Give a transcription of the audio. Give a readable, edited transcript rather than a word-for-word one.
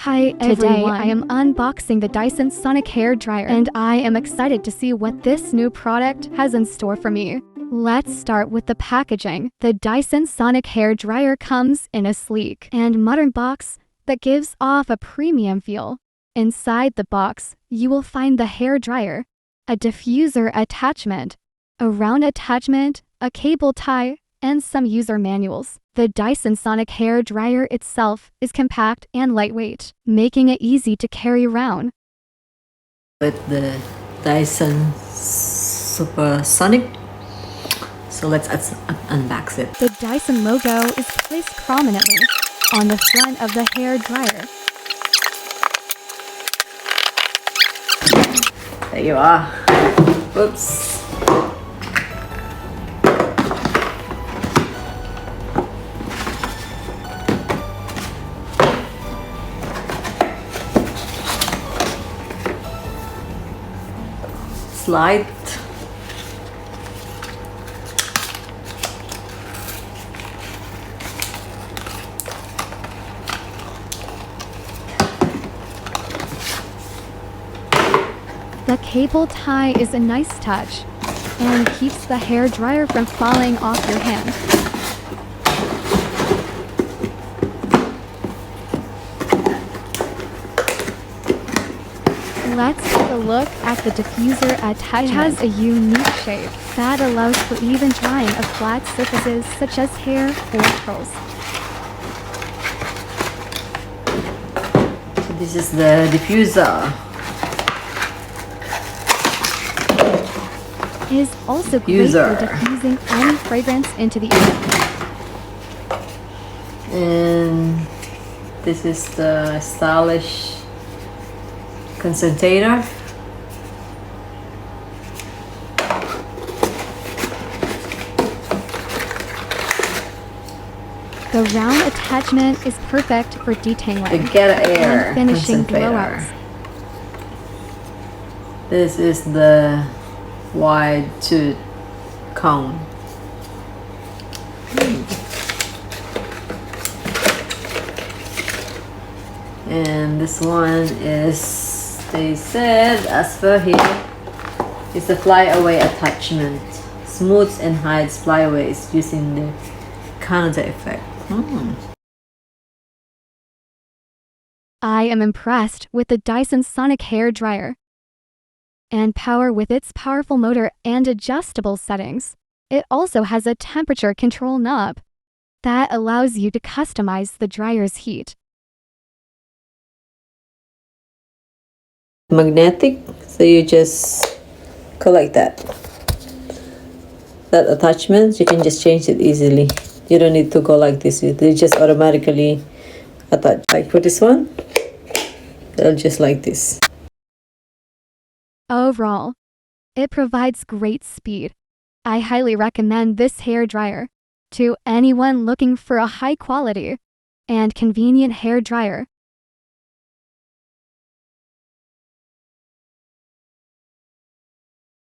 Hi everyone. Today I am unboxing the Dyson Sonic Hair Dryer and I am excited to see what this new product has in store for me. Let's start with the packaging. The Dyson Sonic Hair Dryer comes in a sleek and modern box that gives off a premium feel. Inside the box, you will find the hair dryer, a diffuser attachment, a round attachment, a cable tie, and some user manuals. The Dyson Sonic Hair Dryer itself is compact and lightweight, making it easy to carry around. With the Dyson Supersonic, so let's unbox it. The Dyson logo is placed prominently on the front of the hair dryer. There you are. Oops. Slide. The cable tie is a nice touch and keeps the hair dryer from falling off your hand. Let's take a look at the diffuser attachment. It has a unique shape that allows for even drying of flat surfaces such as hair or curls. So this is the diffuser. It is also great for diffusing any fragrance into the air. And this is the stylish concentrator. The round attachment is perfect for detangling The get air and finishing concentrator. blowouts. This is the wide tooth comb. And this one is, they said, as per here, it's a flyaway attachment. Smooths and hides flyaways using the Canada effect. I am impressed with the Dyson Sonic Hair Dryer and power with its powerful motor and adjustable settings. It also has a temperature control knob that allows you to customize the dryer's heat. Magnetic, so you just go like that. That attachment, you can just change it easily. You don't need to go like this. They just automatically attach. Like for this one, they'll just like this. Overall, it provides great speed. I highly recommend this hair dryer to anyone looking for a high quality and convenient hair dryer.